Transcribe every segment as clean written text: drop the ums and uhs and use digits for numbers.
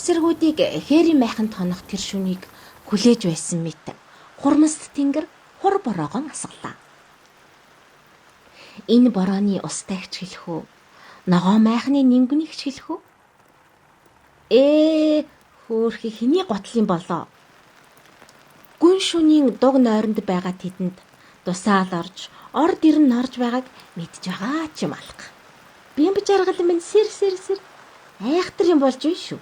цэргүүдийг Хэри майханд хонох тэр шүнийг хүлээж байсан мэт хурмас тэнгэр хур бороогоо асгалаа. Энэ борооны устай хичгэлэх үү? Ногоо майхны нингүнийг хичгэлэх үү? Хөөхи хэний готлын болоо? Гүн шөнийн дуг нойронд байгаа тэдэнд тусаал орж, орд ирэн норж байгааг мэдж байгаа ч юм алга. Бямб жаргал минь сэр айхтар юм болж байна шүү.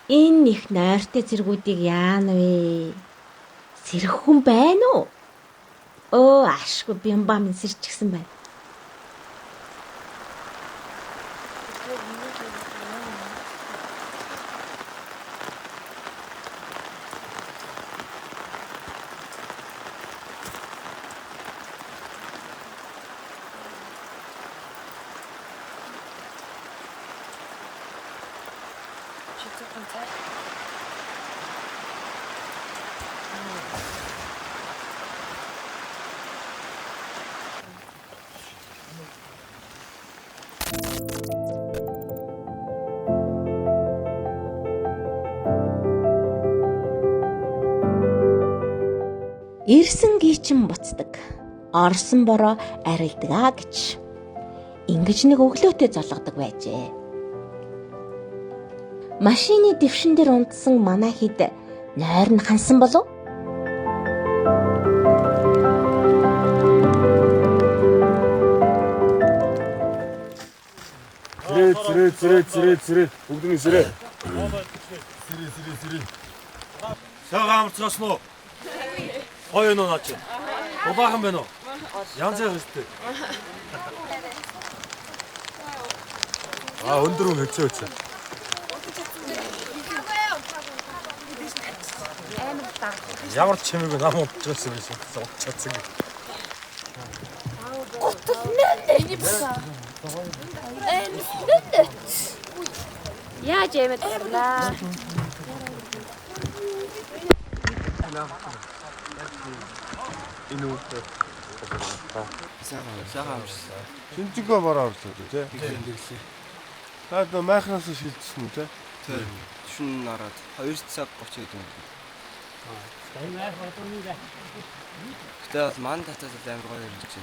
Энэ их нойртой зэргүүдийг яана вэ? Сэрэх хүн байна уу? Ашгүй бямба минь сэрчихсэн байна. Ирсэн гийчин буцдаг. Орсон бороо арилдаг гэж. Ингэж нэг өглөөтэй золгодог байжээ. Машины дэвшин дээр унтсан манай хэд нойр нь хансан болов? Зэрэг. Бүгдний сэрээ. Сэрээ. Сайхан амарцгаасан уу? Гоё нөө наач. Улаахан байна уу? Янз яг өстэй. Өндөр хүн хэцүү. Ямар ч чимээг нам удчихсан юм шиг зогцсон. Яаж ямад гарлаа. Инүүтэй. Сайхан амарсан. Шинжигөө бороо орлоо тий. Хаад майхнаас шилжсэн үү тий? Тий. Шүн нараад 2 цаг 30 хэд юм. Гэтэ ман татаад амар гоё юм чи.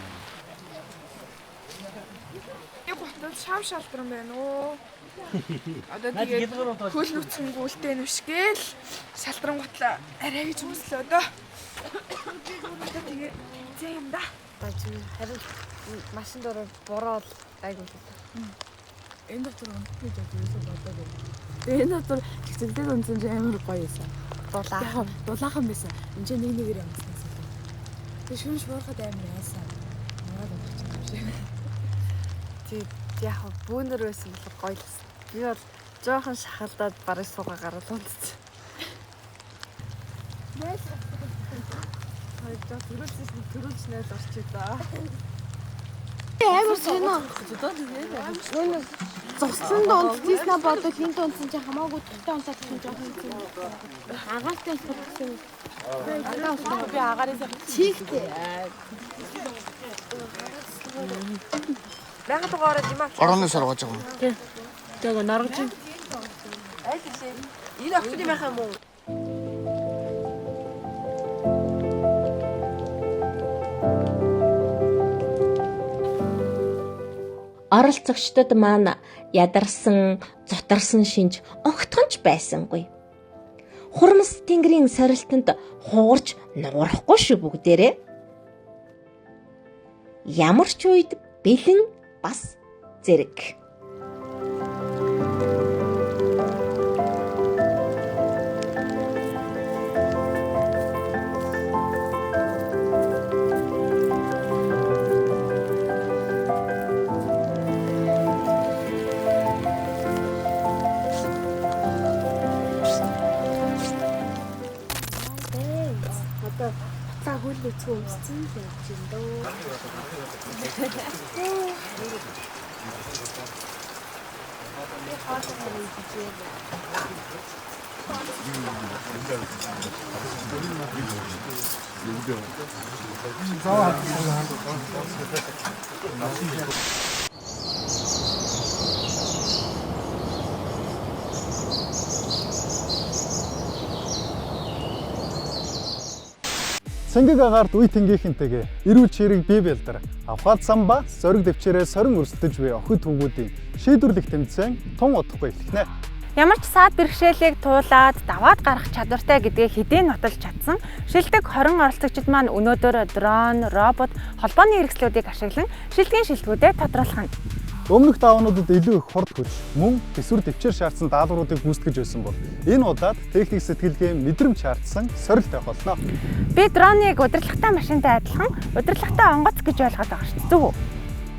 Яг хотод шав шалтран байна уу? Одоо тэгээд хөл нүцгэнгүү үлтэй нүшгээл шалтран готлаа арай гэж өмслөө дөө. Одоо тэгээд зэ юм да. Харин машин дээр бороод айгуу. Энэ дотор өнөхөж байсан бодоод. Энэ дотор хэцэлдэг үнсэн чи амар гоё байсан. Дулаахан байсан. Энд чинь нэгээр ямсан. Тэг шүнш бороход амар яасан. Мараад болчихсон юм шиг. Тэг яг бүүнэр байсан бол гоё л. Би бол жоохон шахалдаад барыг суугаа гараад унтсан. Төрүүлж нээл орчих даа. Амар сонио. Зогсон дундснаа бодвол хин дундсан чи хамаагүй төгтөө онцоод чинь жоохон юм. Агаартай болсон. Агаас би агаарээс чигтэй. Бага дугаараа димаа. Ороны саргаж байгаа юм. Тэг наргаж. Аль хэлээ. Энэ охид юм яхаа муу. Оролцогчдод маань ядарсан, зутарсан шинж огтхонч байсангүй. Хурмас тэнгэрийн сорилтонд хуурж нуурахгүй шүү бүгдээрээ. Ямар ч үед бэлэн бас зэрэг. Хүлээцгүй өмссөн л явж юм дөө. Цэнгэг агаарт үе тэнгийнхэнтэйгээ эрүүл чирэг бие бэлдэр авхаад самба сориг дэвчээрээ сорин өрсөлдөж буй охид хүүгүүдийн шийдвэрлэх тэмцээн тун удахгүй эхэлнэ. Ямар ч саад бэрхшээлийг туулаад даваад гарах чадвартай гэдгийг хэдийн нотолж чадсан шилдэг хорин оролцогчид маань өнөөдөр дрон, робот, холбооны хэрэгслүүдийг ашиглан шилдгийн шилдэгүүдэд тодруулах нь. Өмнөх даваануудад илүү их хурд хүч, мөн төсвөр дэвчээр шаардсан даалгавруудыг гүйцэтгэж байсан бол энэ удаад техник сэтгэлгээ мэдрэмж шаардсан сорилт байх болно. Би дроныг удирдлагатай машинтай адилхан удирдлагатай онгоц гэж ойлгоод байгаа шүү дээ. Зөв үү?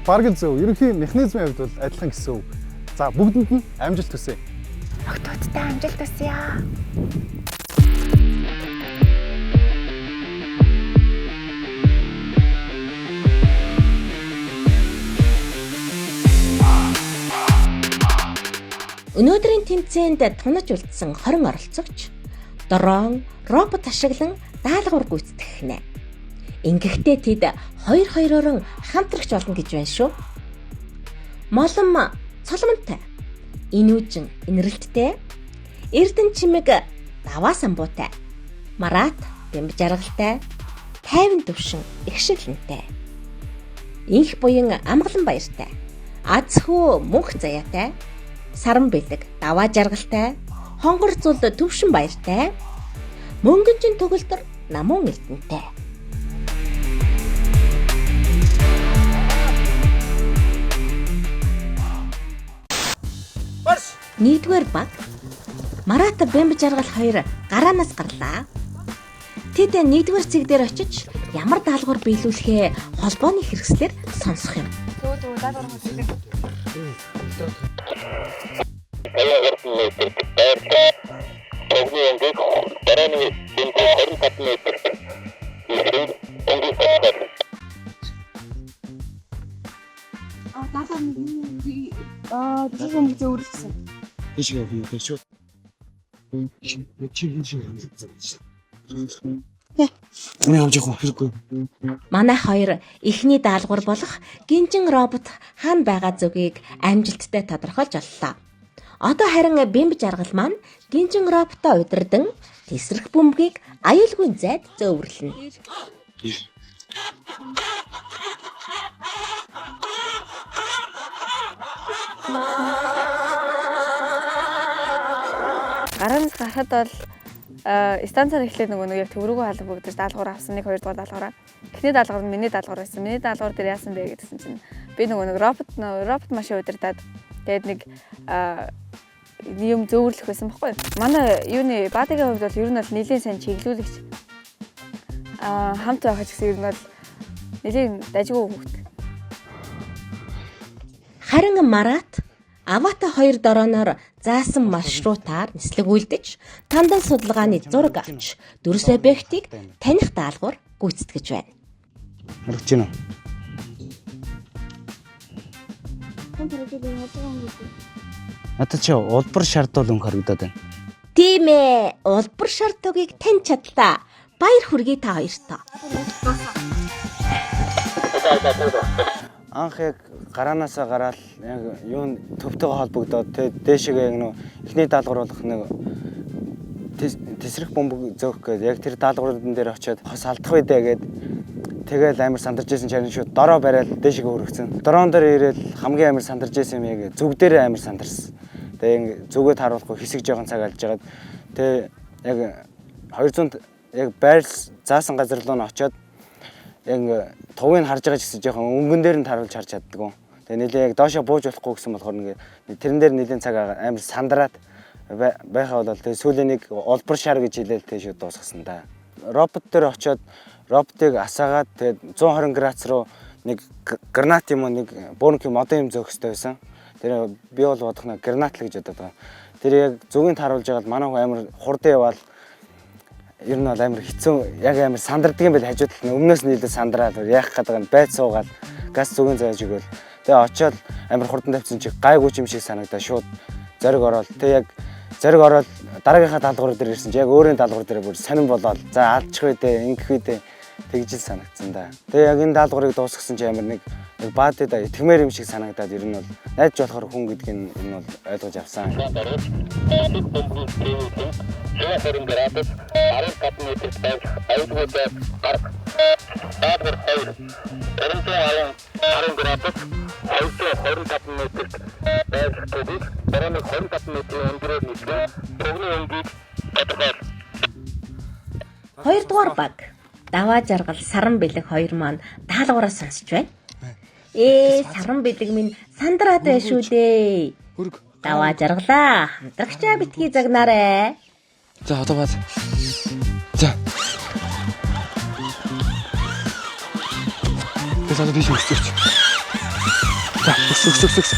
Бараг зөв. Ерөнхий механизмын хувьд бол адилхан гэсэн үг. За бүгдэнд нь амжилт хүсье. Огтудтай амжилт хүсье. Өнөөдрийн тэмцээнд тунаж үлдсэн 20 оролцогч дрон, робот ашиглан даалгавар гүйцэтгэх нэ. Ингэхдээ тэд 2-2-орон хамтрагч болно гэж байна шүү. Молон цолмонтой, инүүжин инрэлттэй, эрдэн чимэг даваа самбуутай, марат бэмб жаргалтай, тайван төвшин их шиглэнтэй, инх буян амгалан баяртай, азхүү мөнх заяатай, саран бэлэг даваа жаргалтай, хонгор зул төвшин баяртай, мөнгөнжин төгөлдөр намуун элдэнтэй. Нийтвэр баг Марата бэмб жаргал 2 гараанаас гарлаа. Тэд нийтвэр цэг дээр очиж ямар даалгавар биелүүлэхээ холбооны хэрэгслээр сонсох юм. Манай хоёр эхний даалгавар болох гинжин робот хаана байгаа зүгийг амжилттай тодорхойлж оллоо. Одоо харин бэмб жаргал маань гинжин роботоо удирдан тесрэх бөмбөгийг аюулгүй зайд зөөвөрлөнө. Гараанаас гарахад бол станцаар эхлээд нөгөө яг төврөгөө халбагдаж даалгавар авсан 1-2 дугаар даалгавраа. Эхний даалгавар нь миний даалгавар байсан. Миний даалгавар дээр яасан бэ гэдгсэн чинь би нөгөө робот машин удирдаад тэгээд нэг юм зөөвөрлөх байсан байхгүй юу? Манай юуны баадыгийн хувьд бол ер нь бол нэлийн сайн чиглүүлэгч хамт байх гэсэн ер нь бол нэлийн дажгүй хүүхэд. Харин Марат Авата 2 дорооноор заасан маршрутаар нислэгүүлдэж, тандан судалгааны зураг авч, дөрвс объектыг таних даалгавар гүйцэтгэж байна. Харагч гинэ. Надад чи улбар шаардвал өнгө харагдаад байна. Тийм ээ, улбар шаардлагыг тань чадлаа. Баяр хүргэе та хоёртоо. Анх яг гараанаасаа гараад яг юун төвтэйгээ холбогдоод дээшээгээ яг нөө эхний даалгавар болох нэг тесрэх бөмбөг зөөх гээд яг тэр даалгаврын дээр очиод хос алдах үедээ гээд тэгэл амар сандарч байсан чарын шууд дороо бариад дээшээгээ хүргэсэн. Дроон дээр ирээд хамгийн амар сандарч байсан юм яг зүг дээр амар сандарсан. Тэгээ зүгээд харуулахгүй хэсэг жоохон цаг алж жагаад тэгээ яг 200 яг байр заасан газар руу н очиод яг тувыг харж байгаа гэсэн жоохон өнгөн дээр нь таруулж харж чаддаг. Тэгээ нэлээ яг доошоо бууж болохгүй гэсэн болохоор нэг тэрэн дээр нэлээд цаг амар сандраад байхаа бол тэгээ сүүлийн нэг улбар шар гэж хэлээл тэгээ шууд дуусгасан да. Робот дээр очиод роботыг асаагаад тэгээ 120 градус руу нэг гранат юм уу нэг бөөнх юм одоо юм зөөх хэрэгтэй байсан. Тэр би бол бодох нэг гранат л гэж бодоод байгаа. Тэр яг зүгийг таруулж байгаад манай хүн амар хурдан яваал ер нь бол амар хэцүү яг амар сандардаг юм байл хажууд талд өмнөөс нь илүү сандраад яах гэдэг нь байд суугаад газ зүгийн зааж өгөөл. Тэгээ очиод амар хурдан тавьсан чи гайгүй юм шиг санагдаа шууд зориг ороод тэгээ яг зориг ороод дараагийнхаа даалгавар дээр ирсэн чи яг өөрийн даалгавар дээр бүр сонирн болоод за алдчих үедээ ингэх үедээ тэгж л санагдсан да. Тэгээ яг энэ даалгаврыг дуусгасан чи амар нэг баадад итгэмээр юм шиг санагдаад ер нь бол найдаж болохоор хүн гэдэг нь ер нь бол ойлгож авсан. Хоёрдугаар баг даваа жаргал саран бэлэг хоёр маань даалгавраа сонсч байна. Саран бэлэг минь сандраад байна шүү дээ. Даваа жаргалаа. Хамтрагчаа битгий загнаарэ. За одоо бааз. За. Тэсээ тийш өсөж. За өсөж.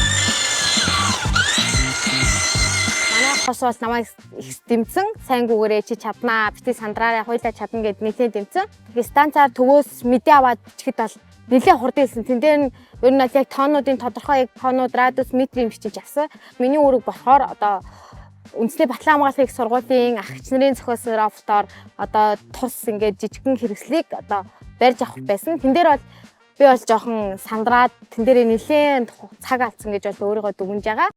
Хос бол намайг их дэмцэн сайн гүгээрээ чи чаднаа бити сандраараа хойлоо чадна гэд нэлээд дэмцэн. Тэгэхээр станцаар төвөөс мэдээ аваад чихэд бол нэлээд хурдэлсэн. Тэн дээр нь ер нь яг тоонуудын тодорхой тоонууд радиус метрийн бичиж авсан. Миний үүрэг болохоор одоо үндэсний батлан хамгааллын их сургуулийн ах эгч нарын зохиосон роботоор одоо тус ингээд жижигхэн хэрэгслийг одоо барьж авах байсан. Тэн дээр бол би бол жоохон сандраад тэн дээр нэлээд цаг алдсан гэж бол өөрийгөө дүгнж байгаа.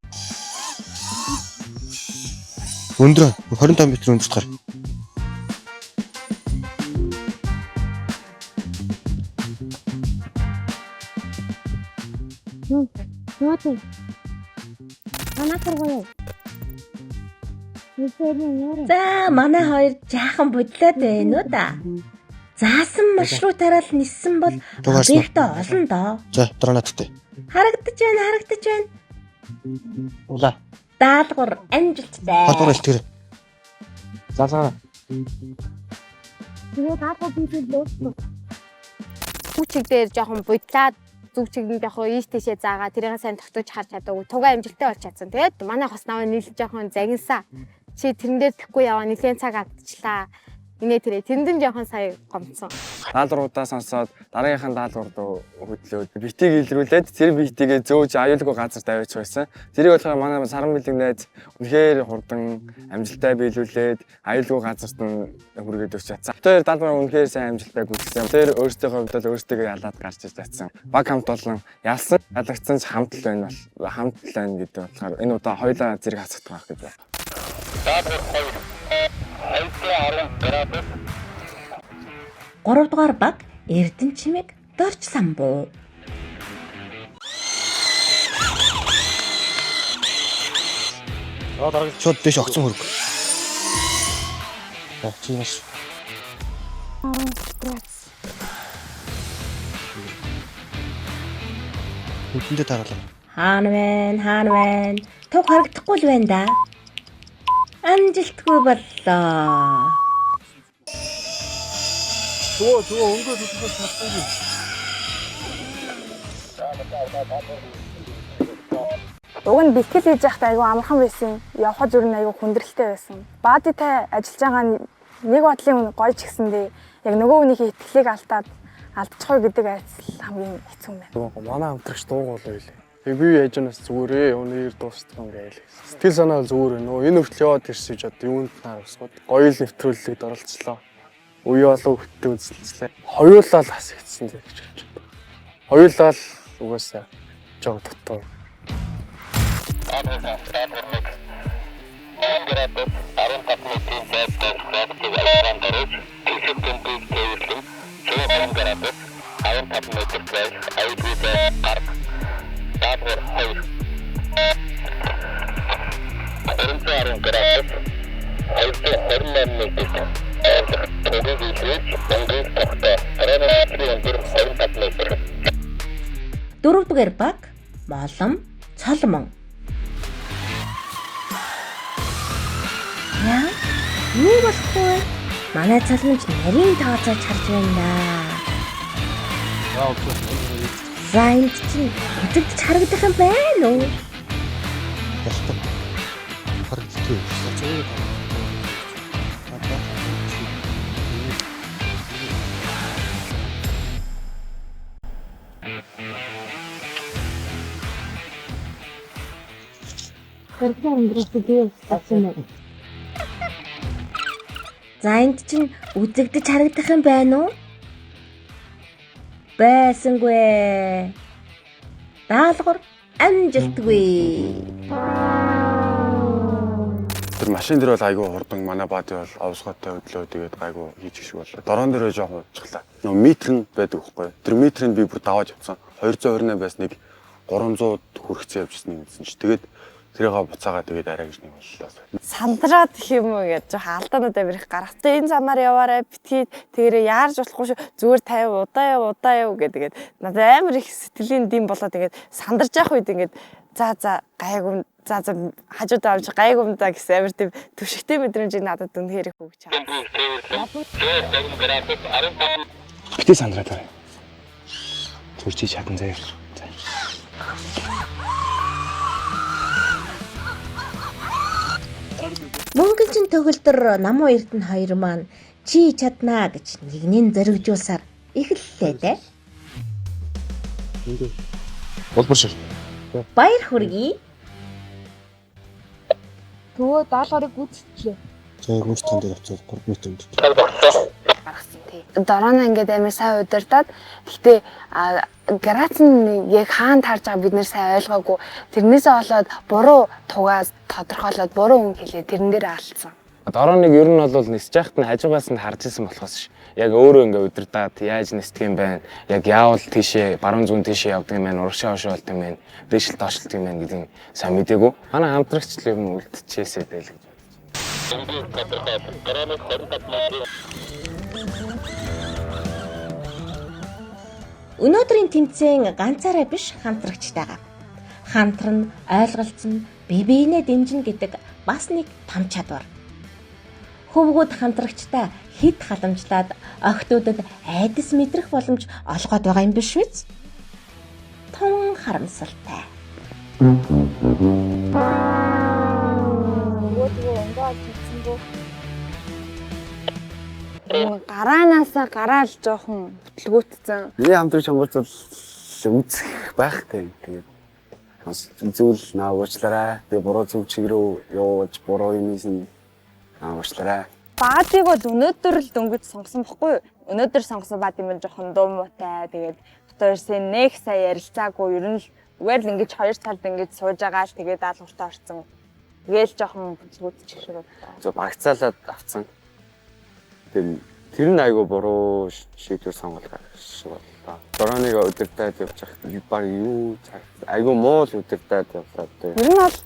Өндөр 25 м өндөр таар. Нууты. Анатургоо. За манай хоёр жаахан бодлоод байна уу да. Заасан маршрутаараа л ниссэн бол объект олон доо. За дранааттай. Харагдаж байна. Улаа. Даалгавар амжилттай. Хатуурал тэр. Залгаа. Тэгээ даалгавар биелүүлээ. Хүчиг дээр жоохон буйдлаад зүгчиг нь жоохон ийш тийшээ заагаа тэрийг сайн тогтоож харж чадаагүй. Тугаа амжилттай болж чадсан. Тэгээд манай хос наваа нийлж жоохон загинсан. Чи тэрэн дээр тэхгүй яваа нэлээд цаг алдчихлаа. Инээ тэрэ тэрэндэн жоохон сая гомцсон. Даалгавруудаа сонсоод дараагийнхаа даалгавар руу хөдлөөд битийг илрүүлээд тэр битигээ зөөж аюулгүй газар тавьж байсан. Тэрийг болохоор манай саран бэлэг найз үнэхээр хурдан амжилттай биелүүлээд аюулгүй газарт нь хүргээд өгч чадсан. Тэр даалгавар үнэхээр сайн амжилттай гүйцэтсэн. Тэр өөрсдийнхөө хувьд л өөртөө ялаад гарч иж татсан. Баг хамт болон ялсан ялагдсан ч хамт л байна бол хамт л байна гэдэг болохоор энэ удаа хоёулаа зэрэг хасагдах байх гэж байна. Гуравдугаар баг Эрдэнэ чимэг дорч самбуу. Шууд дэш огцон хөрөг. За чи маш. Үтэндээ таруулаа. Хаана байна? Туг харагдахгүй л байна да. Амжилтгүй боллоо. Зөө өнгөө зүтгэж чадсан. Уг нь бэлтгэл хийж байхдаа айгүй амархан байсан. Явхад зүр нь айгүй хүндрэлтэй байсан. Баадитай ажиллаж байгаа нэг бодлын гоё ч гэсэндээ яг нөгөө хүнийхээ итгэлийг алдчихгүй гэдэг айцл хамгийн хэцүү юм байна. Манай хамтрагч дуугуулаа байлээ. Тэг би яаж наас зүгээрээ өнөр дуустах юм гээл. Сэтгэл санаа зүгээр нөө энэ хүртэл яваад ирсэн гэж одоо юунд таар усгод гоё л нэвтрүүлэлд оролцлоо. Үе болов хөттэй үзэлцлээ. Хоёулаа л хас хийсэн гэж бодож байна. Хоёулаа л угаасаа жоо дотор. Дөрөвдүгээр баг молом цолмон. Яа? Юу болохгүй? Манай цолмонч нарийн тооцоож харж байна. За энд чинь үзэгдэж харагдах юм байна уу? Ялтаа. Харагддаг. За энд чинь үзэгдэж харагдах юм байна уу? Байсангүй. Даалгавар амжилтгүй. Тэр машин дээр бол айгүй хурдан манай баады бол овсгоотой өдлөө тэгээд айгүй хийж гişг боллоо. Дорон дээр жоохон уучглаа. Нөгөө метр нь байдаг байхгүй. Тэр метрийг би бүр даваад явцсан. 228 байсныг 300 хүрэхцэн явжсэн гэсэн чи тэгээд тэрийгээ буцаагаа тэгээд арай гэж нэг боллоо. Сандраад гэх юм уу гэж жоохон алдаануудаа бэрх гаргахтай энэ замаар яваарай битгий тэгэрээ яарж болохгүй шүү зүгээр 50 удаа яв гэдэг. Надад амар их сэтгэлийн дэм болоо тэгээд сандарч явах үед ингээд за гайгүй за хажуудаа авч гайгүй даа гэсэн амар тийм төвшигтэй мэдрэмжийг надад үнэхээр их өгч байгаа. Битээ сандраад байна. Зүрчий чадан заяа. Мөнгөчин төгөлдөр намуу эрдэнэ хоёр маань чи чаднаа гэж нэгнийг зоригжуулсаар эхэллээ дээ. Болбор шиг. Баяр хүргэе. Төвөө даалгаврыг гүйцэтгэлээ. За гүнж танд авчаад 3 метр өмдөж. Гаргасан тий. Дорооно ингээд амар сайн удирдаад гэхдээ грац нь яг хаана таарж байгааг бид нэр сайн ойлгоогүй. Тэрнээсээ болоод буруу тугаас тодорхойлоод буруу үг хэлээ тэрэн дээр алдсан. Дорооныг ер нь бол нисэж яхад нь хажуугаас нь харж исэн болохоос ш. Яг өөрөө ингээ удирдаад яаж нисдэг юм бэ? Яг яавал тийшээ баруун зүүн тийшээ явдаг юм байна, урагшаа хошоо болдог юм байна, дэшил тоошлдог юм байна гэдгийг сайн мэдээгүй. Манай хамтрагч л юм үлдчихээсэй дээ л гэж бодчих. Өнөөдрийн тэмцээн ганцаараа биш хамтрагчтайгаа. Хамтран, ойлголцсон, бие биенээ дэмжинэ гэдэг бас нэг том чадвар. Хөвгүүд хамтрагчтай хэд халамжлаад охтуудад айдас мэдрэх боломж олгоод байгаа юм биш үү? Тун харамсалтай. Гараанаасаа гараал жоохон бүтлгүүтцэн. Миний хамтрагч хамгаалж бол үзэх байхтай. Тэгээд зүйл наа уучлаарай. Би буруу зөв чиг рүү явуулж буруу юм ийсэн уучлаарай. Баадыг бол өнөөдөр л дөнгөж сонгосон бохгүй юу? Өнөөдөр сонгосон баад юм жоохон дуу муутай. Тэгээд битүүрсэн нэг сая ярилцаагүй ер нь л зүгээр л ингэж 2 талд ингэж сууж байгаа л тэгээд даалгавртаа орсон. Тэгээл жоохон бүтлгүүтчих шиг байна. Зөв багцаалаад авцсан. Тэр нь айгүй буруу шийдвэр сонголоо шиг боллоо. Дорооныг удирдаад явж байхад баг юу айгүй муу л удирдаад явлаа. Ер нь бол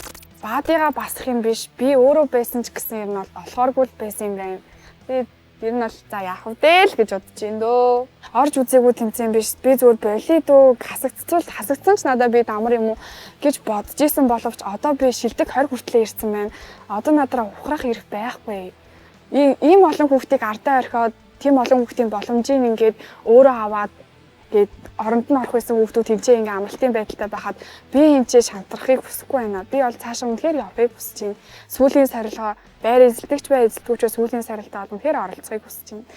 баадыгаа басах юм биш. Би өөрөө байсан ч гэсэн юм бол олохооргүй л байсан юм байна. Тэгээд ер нь бол за яах вэ л гэж бодож байна дөө. Орж үзээгүй тэмцээн биш. Би зүгээр болий дөө хасагдсан ч надад би дамар юм уу гэж бодож исэн боловч одоо би шилдэг 20 хүртлээр ирсэн байна. Одоо надраа ухрах эрх байхгүй. Ийм олон хүүхдийг ардаа орхиод тийм олон хүүхдийн боломжийг ингээд өөрөө аваад гээд оронд нь орох байсан хүүхдүүд тэмцээ ингээ амралтын байдалтай байхад би хэмчээ шантрахыг хүсэхгүй байна. Би бол цаашаа үнэхээр явахыг хүсэж байна. Сүүлийн сарилгаа байр эзэлдэгч бай эзэлдэгчөө сүүлийн сарилтаа үнэхээр оролцохыг хүсэж байна.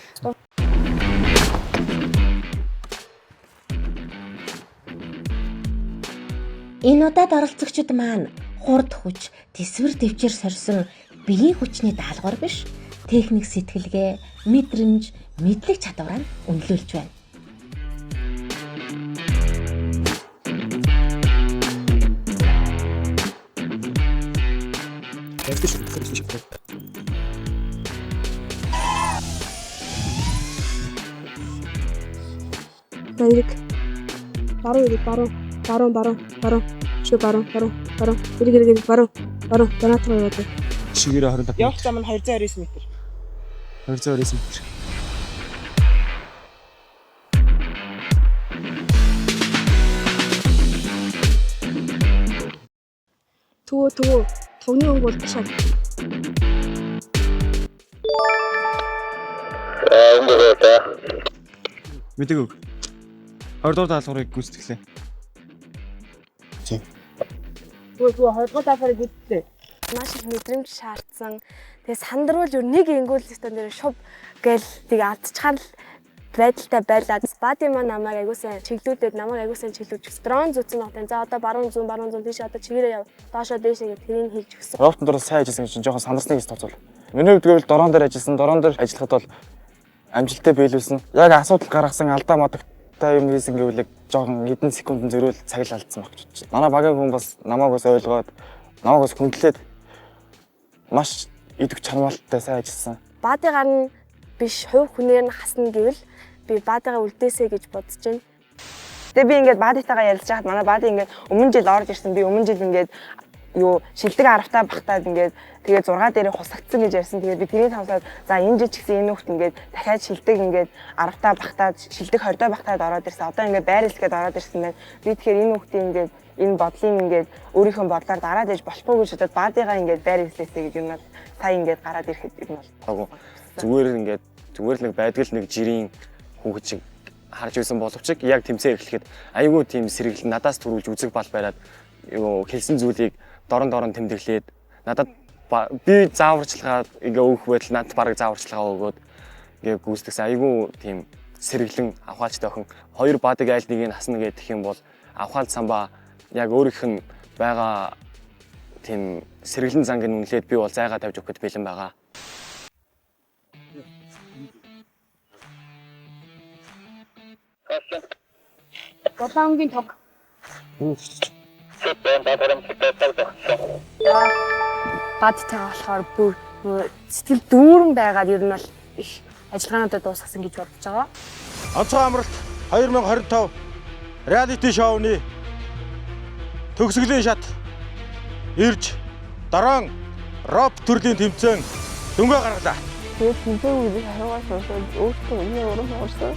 Энэ удаад оролцогчид маань хурд хүч, тэсвэр төвчээр сорьсон биеийн хүчний даалгавар биш, техник сэтгэлгээ, мэдрэмж, мэдлэг чадвараа үнэлүүлж байна. Эрик. Баруун Эрик, баруун. Шүү баруун. Эрик, баруун. Донатор яваад. Шигээрээ 25 м. Явах зам нь 229 м. 229 м. Төвөө. Тогны өнгө бол бишаа. Мэдэг үг. 20 дугаар даалгаврыг гүйцэтгэлээ. Тэгвэл 20 дугаар даалгаврыг гүйцэтгэв. Маш их мэдрэмж шаардсан. Тэгээ сандруулж нэг ингүүлэлтэн дээр шув гээл тийг алдчихаар л байдалтай байлаад бади маань намайг аягуулсан чиглүүлээд намайг аягуулсан чиглүүлж дрон зүүцэн нотын за одоо баруун зүүн тийш одоо чигээрээ яв доошоо дээшээ гэх тэрийг хийж өгсөн. Роботын дөрөв сайн ажилласан гэж жоохон сандарсныг тооцоол. Миний хувьд гэвэл дорон дээр ажилласан. Дорон дээр ажиллахад бол амжилттай биелүүлсэн. Яг асуудал гаргасан алдаа модогт та юм хийсэн гэвэл жоохон хэдэн секундын зөрүүл цаг л алдсан баг ч. Манай багийн хүн бас намайг бас ойлгоод намайг бас хүндлээд маш идэх чармаалттай сайн ажилласан. Баадыгаар нь биш хувь хүнээр нь хасна гэвэл би баадыгаа үлдээсэй гэж бодож байна. Тэгээ би ингээд баадитайгаа ярилж байхад манай баади ингээд өмнө жил орж ирсэн. Би өмнө жил ингээд юу шилдэг аравтаа багтаад ингээд тэгээ 6 дээрээ хусагдсан гэж ярьсан. Тэгээ би тэрийг тавсаад за энэ жил ч гэсэн энэ хөлт ингээд дахиад шилдэг ингээд аравтаа багтаад шилдэг 20-доо багтаад ороод ирсэн. Одоо ингээд байр хэлгээд ороод ирсэн байна. Би тэгэхээр энэ хөлтийн ингээд энэ бодлын ингээд өөрийнхөө бодлоор дараад ээж болохгүй гэж бодоод баадыгаа ингээд байр хэлээсэй гэж юм бол сая ингээд гараад ирэхэд юм бол зүгээр л нэг байдаг л нэг жирийн хүүхэд шиг харж байсан боловч яг тэмцээн эхлэхэд айгүй тийм сэргэлэн надаас төрүүлж үзэг бал бариад юу хэлсэн зүйлийг дорон тэмдэглээд надад би зааварчилгаа ингээ өөх байтал надад бараг зааварчилгаа өгөөд ингээ гүйцэтгэсэн айгүй тийм сэргэлэн авхаачтай охин хоёр баадаг айл нэг нь хасна гэх юм бол авхаал самбаа яг өөрийнх нь байгаа тийм сэргэлэн занг нь үнэлээд би бол зайгаа тавьж өгөхөд бэлэн байгаа. Долоонгийн тог. Баадтайгаа болохоор бүр сэтгэл дүүрэн байгаад ер нь бол их ажиллагаануудаа дуусгасан гэж бодож байгаа. Онцгой амралт 2025 реалити шоуны төгсгөлийн шат ирж дараа нь роп төрлийн тэмцээн дүнгээ гаргалаа. Тэгээд тэмцээн үед харуугаас өөртөө үнээр урам хуурсан.